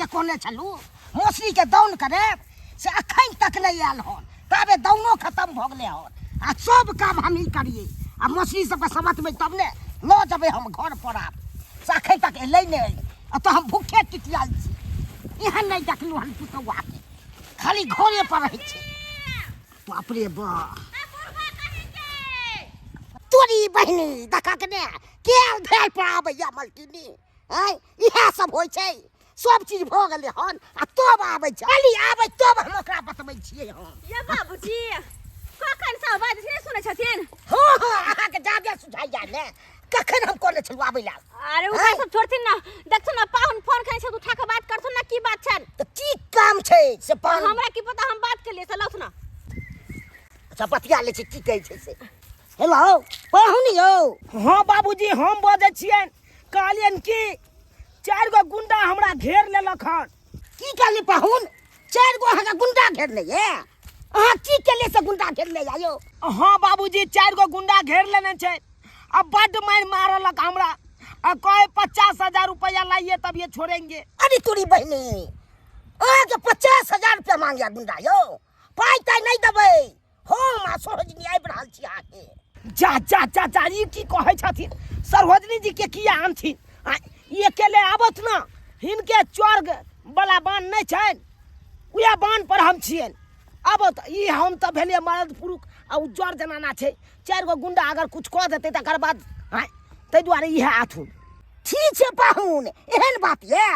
के कोने चलू मौसरी के दौन करे से अखन तक नहीं आयल हन तबे दौनो खत्म भ गेले हन आ सब काम हम ही करिए आ मौसरी सबके समझ में तब ने लो जबे हम घर पर आब से अखन तक एलै नहीं आ तो हम भूखे टिटियाल छी एहन नहीं देखलू हन पुतौआ के खाली घरे पर रहै छै बाप रे बा तोरी बहिनी देखा के ने के धेर पर आबैया मलकिनी हैं इहे सब होय छै सब चीज भ गेलै हन आ तब आबै छै खाली आबै तब हम ओकरा बतबै छियै हम ये बाबूजी कखन से बात नहीं सुनै छथिन हां हां अहाँ के जागे सुझाइया ने कखन हम कोने छलु आबै ला अरे उ सब छोड़थिन ना देखथुन ना पाहुन फोन करै छै उठा के बात करथुन ना की बात छन त की काम छै से पाहुन हमरा की पता हम बात कर लिए से लौथ ना अच्छा बतिया ले छी की कहै छै से हेलो पाहुन यौ हाँ बाबूजी हम बजै छियन कहलियन कि 4 गो गुंडा हमरा घेर लेलक हन की कहली पाहुन 4 गो अहाँ के गुंडा घेरले ये अहाँ की केले से गुंडा घेरले आयो हाँ बाबूजी 4 गो गुंडा घेर लेने छै अब बड मार मारलक हमरा अब कहे 50,000 रुपया लाइए तब ये छोड़ेंगे अरे तोरी बहिनी अहाँ के 50,000 रुपया मांगिया गुंडा यो पाई ताई नहीं देबै हम आ सरोजनी आबि रहल छी अहाँ के जा जा जा जा ई की कहै छथिन सरोजनी जी के किया आनथिन ये अकेले आबत ना हिनके चोर वाला बान नहीं छन उहे बान पर हम छियन आबत ई हम त भेलिए मर्द पुरुष आ उ जर जनाना छै 4 गो गुंडा अगर कुछ कह देतै तकर बाद तै दुआरे इहे आथुन ठीक छै पाहुन एहन बात ये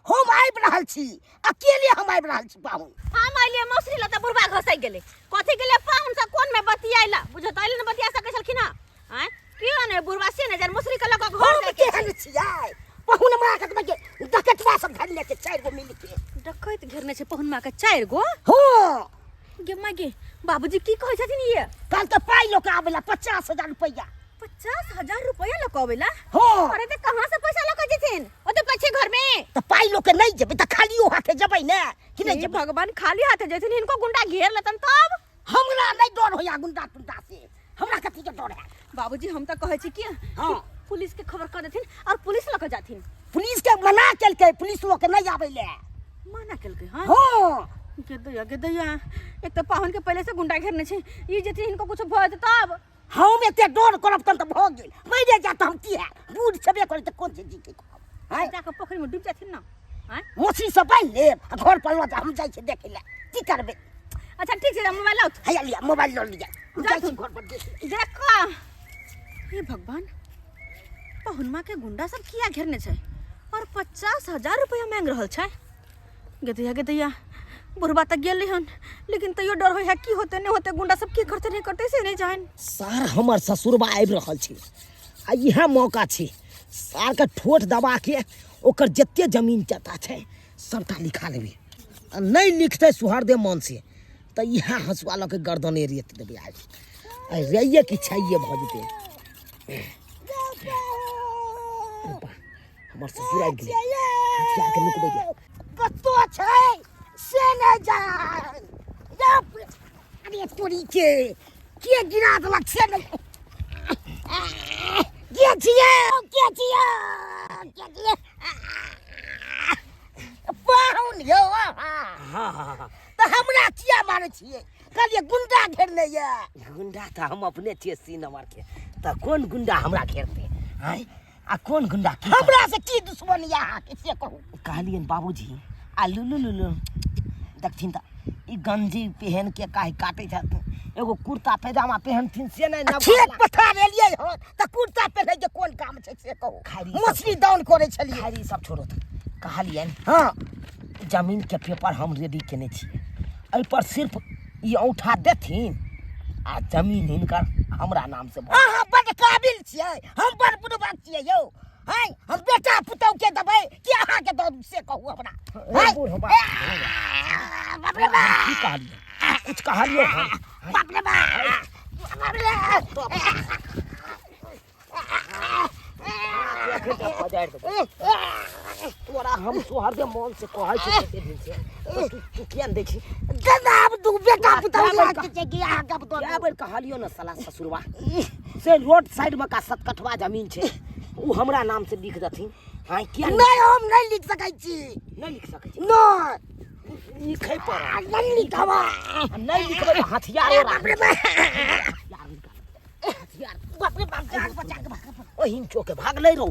हम आबि रहल छी अकेले हम आबि रहल छी पाहुन हम आइले मौसरी ल त बुरबा घसै गेले कथि गेले पाहुन से कोन में बतियाइला बुझत आइले न बतिया सकै छलखिन हैं कियो ने बुरबा से नजर मौसरी के लग घर हम केहन छियै पाहुन हमरा के तबे डकैतवा सब धर ले के 4 गो मिल के डकैत घेरने छै पाहुन मा के 4 गो हो गे मागे बाबूजी की कहै छथिन ये कल त पाई लोक आबेला 50,000 रुपया 50,000 रुपया लकवेला हो अरे त कहां से पैसा लक जथिन ओ त पछे घर में त पाई लोक नहीं जेबे त खाली ओ हाथे जेबै ने कि नहीं जेबै भगवान खाली हाथे जथिन इनको गुंडा घेर लेतन तब हमरा नहीं डर होया गुंडा टुंडा से हमरा कथि के डर है बाबूजी हम त कहै छी कि हां पुलिस के खबर कर देथिन और पुलिस लक जाथिन पुलिस के मना केलकै पुलिस लोग के नहीं आबे ले मना केलकै हां हां के दैया एक त पाहुन के पहले से गुंडा घेरने छै ई जति इनको कुछ भय तब हम एते डर करब तन त भ गेल मरे जा त हम की है बूढ़ छबे करे त कोन चीज के हां जाके पोखरी में डूब जाथिन ना हां मोची सब पाई ले घर पर ल जा हम जाई छै देखे ले की करबे अच्छा ठीक छै मोबाइल लाओ हैया लिया मोबाइल ल लिया जाई छी घर पर देखा हे भगवान पाहुन मां के गुंडा सब किया घेरने छै और 50,000 रुपया मांग रहल छै गदैया बुरबा तक गेल हन लेकिन तैयो डर होय है की होते नहीं होते गुंडा सब की करते नहीं करते से नहीं जान सार हमर ससुरबा आबि रहल छै आ इहे मौका छै सार के ठोठ दबा के ओकर जत्ते जमीन जता छै सबटा लिखा लेबे आ नहीं लिखते सुहरदे मन से त इहे हंसवा ल के गर्दने रेत देबे आज रैये की छैये भ जेते हमर ससुर आबि गेलै हथिया के लुकबै दे कत्तो छै से नहीं जान अरे तोरी के गिरा देलक से नहीं के छियै पाहुन यौ हां त हमरा किया मारै छियै कहलिए गुंडा घेरले ये गुंडा त हम अपने छियै सी नंबर के त कोन गुंडा हमरा घेरते हैं आ कोन गुंडा की हमरा से की दुश्मनी है अहाँ के से कहू कहलियन बाबूजी आ लुलु देखथिन त ई गंजी पहन के काहे काटे छथिन एगो कुर्ता पैजामा पहनथिन से नहीं न खेत पथार एलियै हो त कुर्ता पहनै के कोन काम छै से कहू खाली मछली दान करे छलियै खाली सब छोड़ो त कहलियन हां जमीन के पेपर हम रेडी केने छी एहि पर सिर्फ ई औठा देथिन आ जमीन हिनकर हमरा नाम से अहाँ बड़ काबिल छियै हम बड़ बुढ़बा छियै यौ हैं हम बेटा पुतौ के देबै कि अहाँ के दऽ से कहू हमरा बुढ़बा बाप रे बा की कहलियै कुछ कहलियै हम बाप रे बा बाप रे तोरा हम सोहरदे मन से कहै छी कते दिन से तू किया दै छी जनाब दू बेटा पुतौ के छै कि अहाँ के पुतौ क्या बेर कहलियो न साला ससुरवा से रोड साइड में का 7 कठवा जमीन छै उ हमरा नाम से लिख दथिन हां क्या नहीं हम नहीं लिख सकै छी नहीं लिख सकै छी नहीं लिखै पर नहीं लिखबा नहीं लिखबै तो हथियार बाप रे बाप हथियार बाप रे बाप जान बचा के भाग ओहिन चोके भाग ले रहो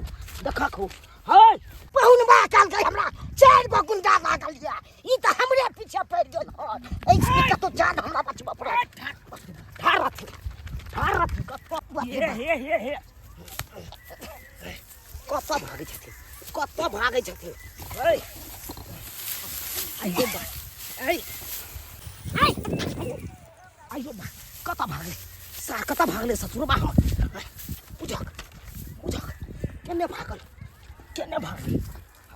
देखा खो हाय पहुनवा काल के हमरा 4 गो गुंडा लागल या ई त हमरे पीछे पड़ गेल ह ऐसे तो जान हमरा बचबा पड़त ठार हे कत भागै छथिन है आइयो बा आइयो बा कत भागले सा कत भागले ससुरबा हम बुझक केने भागल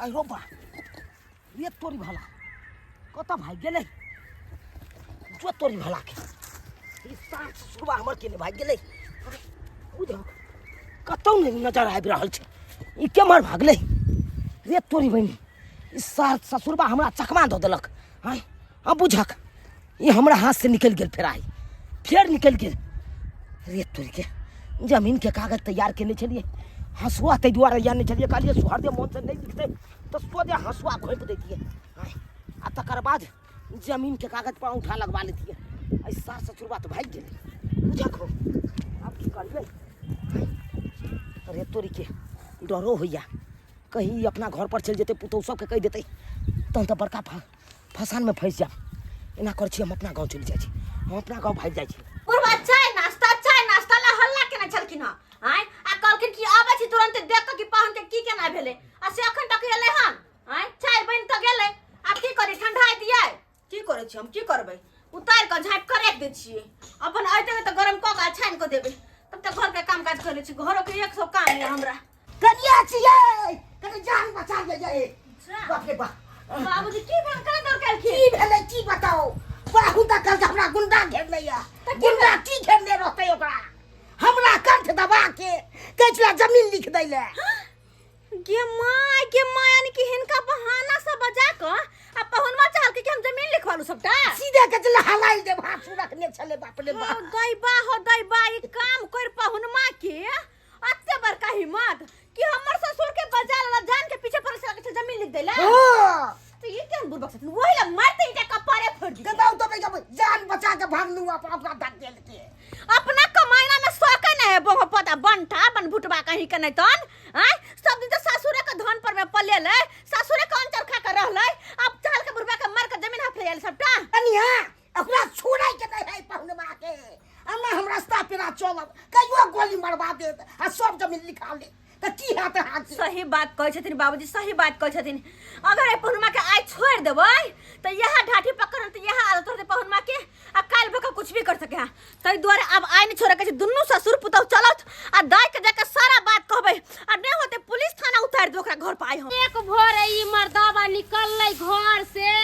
आइयो बा ये तोरी भला कत भाग गेलै जो तोरी भला के ई सा ससुरबा हमर केने भाग गेलै बुझक कतौ नहीं नजर आबि रहल छै ई केमहर भागलै रे तोरी बहिनी ई सार ससुरबा हमरा चकमा दऽ देलक हैं अब बुझक ई हमरा हाथ से निकल गेल फेर निकल गेल रे तोरी के जमीन के कागज तैयार केने छलिए हंसुआ ताहि दुआरे यानी छलिए कहलिए सुहरदे मोन से नहीं लिखते तो सोदे हंसुआ घोंप दैतिए आ तकर बाद जमीन के कागज पर अंगूठा लगवा लेतिए ऐ सार ससुरबा तो भाग गेलै बुझक हो अब की करिए रे तोरी के डरो होइया कहीं अपना घर पर चल जेते पुतौ सबके कह देते तहन तो बड़का फसान में फंस जाब एना कर छी हम अपना गाँव चलि जाइ छी हम अपना गाँव भागि जाइ छी बुढ़वा चाय नाश्ता ला हल्ला केना छलखिन ह आय आ कहलखिन कि आबै छी तुरंत देख के कि पाहुन के की केना भेले आ से अखन तक एले हन आय चाय बन त गेले आब की करी ठंडा दियै की करे छी हम की करबै उतार के झाँप के रख दै छियै अपन आइते त गरम क के छान के देबै तब तक घर के काम काज कर ले छी घरो के 100 काम है हमरा कनिया छियै कनि जान बचा ले जाए बाप रे बाप बाबूजी की भेल कहाँ दौड़ केलखिन की भेलै की बताओ बाहु तक कल हमरा गुंडा घेरले या गुंडा की घेरले रहतै ओकरा हमरा कंठ दबा के कहला जमीन लिख दैले के माय यानी कि हिनका बहाना से बजा क आ पहुनमा चाहल कि हम जमीन लिखवालू सबटा सीधे के चला हलाल दे भासु रखने छले बाप रे बाप दैबा ई काम कर पहुनमा के अत्ते बड़का हिम्मत कि हमर ससुर के बजा ला जान के पीछे पड़ से जमीन लिख देला हां तो ये क्या बुरबक से वही ला मारते इटा कपारे फोड़ दी कदाउ तो मैं जान बचा के भाग लूं अपना धक गेल के अपना कमाइला में शौक नहीं है बोह पता बनठा बन भुटबा कहीं के नहीं तन हैं सब दिन तो ससुरे के धन पर में पले ले ससुरे के अंचर खा के रहले अब चाल के बुरबा के मार के जमीन हाथ ले आइल सबटा कनिया ओकरा छोड़ै के नहीं है पहुनमा के अम्मा हम रास्ता पेरा चलब कहियो गोली मरवा दे आ सब जमीन लिखा ले त की हाथ हाथ सही बात कहै छथिन बाबूजी सही बात कहै छथिन अगर ए पहुनमा के आइ छोड़ देबै त यह ढाठी पकड़ त यह आदत होते पहुनमा के आ काल भका कुछ भी कर सके हां तई द्वारे अब आइ नहीं छोड़े के दुन्नु ससुर पुतौ चलत आ दाई के जाके सारा बात कहबै आ नहीं होते पुलिस थाना उतार दे ओकरा घर पर आइ हम एक भोर ई मर्दावा निकललै घर से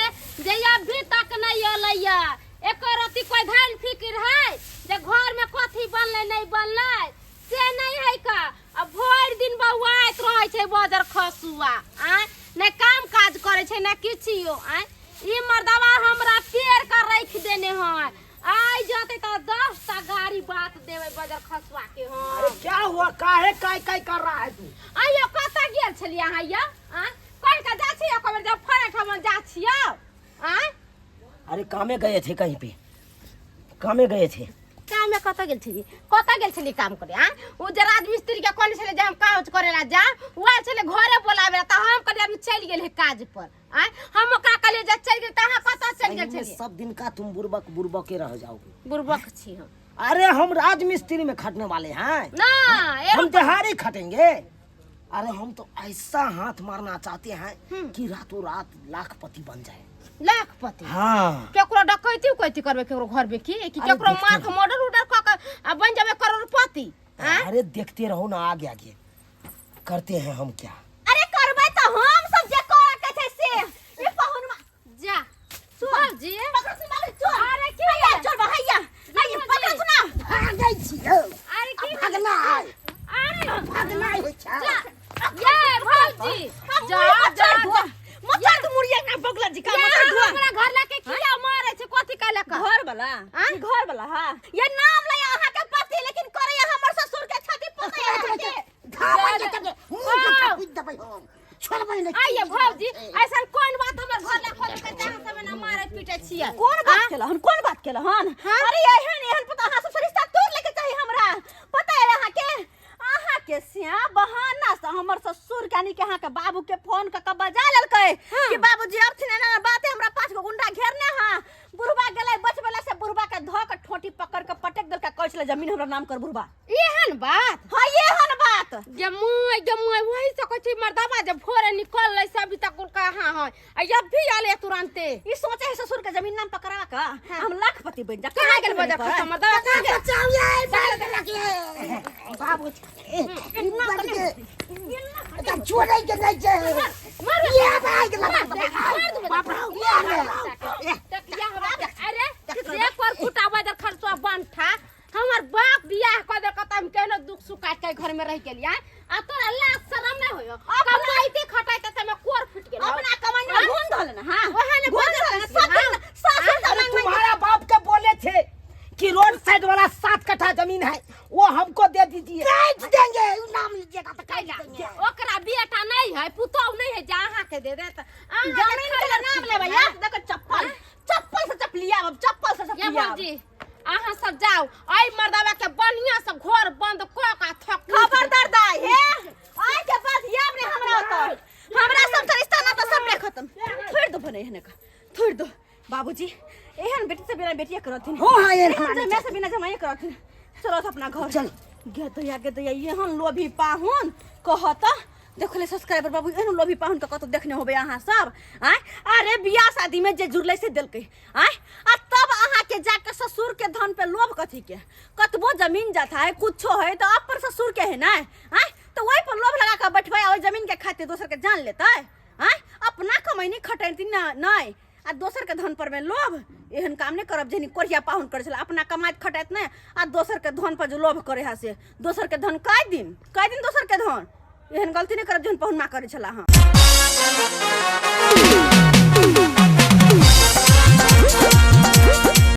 जया भी तक नहीं अलैया एकर अति कोई ध्यान फिक्र है जे घर में कथी बनले नहीं बनले से नहीं है का अब भोर दिन बौआइत रहै छै बजर खसुआ आ ने काम काज करे छै ने किछियो आ ई मर्दावा हमरा पेड़ का रख देने है आई जाते तो 10 टा गाड़ी बात देवे बजर खसुआ के हां अरे क्या हुआ काहे काय कर रहा है तू आइयो कत गेल छलिया हैया आ कोन का जा छियो कबर जब फरे ठमन जा छियो आ अरे कामे गए थे कहीं पे कामे गए थे काम में कत गेल छली काम करे हां उ जे राजमिस्त्री के कोन छले जे हम काज करेला जा उ छले घरे बोलावे त हम कहले हम चल गेल है काज पर आ हम का कहले जे चल गेल तहां कत चल गेल छली सब दिन का तुम बुरबक के रह जाओगे बुरबक छी हम अरे हम राजमिस्त्री में खटने वाले हैं ना हम दिहाड़ी खटेंगे अरे हम तो ऐसा हाथ मारना चाहते हैं कि रातों रात लाखपति बन जाए लाखपति हाँ केकरो डकैती उकैती करबे केकरो घर में की कि केकरो मार के मर्डर उडर क के बन जाबे करोड़पति अरे देखते रहो ना आगे आगे करते हैं हम क्या अरे करबै त हम सब जे करे के छै से ई पहुनमा जा सुन जी पकड़ से मारे चोर अरे की भैया चोर भैया नहीं पकड़ सुना भागै छियौ अरे की भागना अरे भागना होइ छै ये भौजी जा मचा तू मुड़िया ना बगला जी का मचा धुआ हमरा घर लाके किया मारे छै कथि कहला का घर वाला हां ये नाम ले अहाँ के पति लेकिन करे हमर ससुर के छति पोते धावा के मुंह के कुछ दबै हम छोड़बै नहीं आइए भौजी ऐसा कौन बात हमर घर ले खोल के चाह सब ना मारे पीटे छियै कौन बात केलहन कौन बात केलहन अरे एहन पता अहाँ सब रिश्ता तोड़ लेके चाहिए हमरा पता है अहाँ के सिया बहाना से हमर ससुर यानी के अहाँ के बाबू के फोन क बजा लेलकै कि बाबूजी अब थिने ना बाते हमरा 5 गो गुंडा घेरने हां बुढ़बा गेलै बचबेला से बुढ़बा के ध के ठोटी पकड़ के पटक देलका कहै छले जमीन हमरा नाम कर बुढ़बा एहन बात हां एहन बात जमुई वही से कहै छी मर्दाबा जब भोरे निकल लै से अभी तक उनका हां है अब भी आले तुरंते ई सोचे है ससुर के जमीन नाम पकड़ा का हम लाखपति बन जा कहां गेल बजा खत्म मर्दाबा कहां गेल बचाओ डाल दे लगे बाबू ऊपर के छोड़ै के नहीं छै मार ये भाग लगा बाप अरे देख पर फुटा बदर खर्चवा बनठा हमर बाप बियाह क दे कतम केनो दुख सुख काट के घर में रह के लिया आ तोरा लाज शरम नहीं होयो कमाईते खटाइते त में कोर फुट गेल अपना कमाई में घून धल ना हां ओहे ने घून धल सब अरे तुम्हारा बाप के बोले थे कि रोड साइड वाला 7 कट्ठा जमीन है वो हमको दे दीजिए काट देंगे नाम लीजिएगा तो काट देंगे ओकरा बेटा नहीं है पुतौ नहीं है जहां के दे दे जमीन के नाम ले भैया देखो चप्पल चप्पल से चपलिया अब चप्पल से ये चपलिया भौजी अहाँ सब जाओ आई मर्दावा के बढ़िया सब घर बंद क का थक खबरदार दाई हे आई के पास याब ने हमरा तो हमरा सब रिश्ता ना तो सब खत्म छोड़ दो बने हने का छोड़ दो बाबूजी एहन बेटी से बिना बेटिया करथिन हो हां ये मैं से बिना जमाई करथिन चलो अपना घर चल गे तो एहन लोभी पाहुन कहता देखले सब्सक्राइबर बाबू एहन लोभी पाहुन तो कत देखने होबे अहाँ सब आय अरे बियाह शादी में जे जुड़ले से देलकै आय आ तब अहाँ के जाके ससुर के धन पे लोभ कथी के कतबो जमीन जाता है कुछो है तो अपन ससुर के है ना आय तो वही पर लोभ लगा के बैठबे और जमीन के खातिर दोसर के जान लेता आय अपना कमाई खटैती ना नहीं आ दोसर के धन पर में लोभ एहन काम नहीं करब जेनी कोरिया पाहुन करे छला अपना कमाइत खटैत नहीं आ दोसर के धन पर जो लोभ करे है से दोसर के धन कई दिन दोसर के धन एहन गलती नहीं करब जेहन पाहुन मा करे छला हां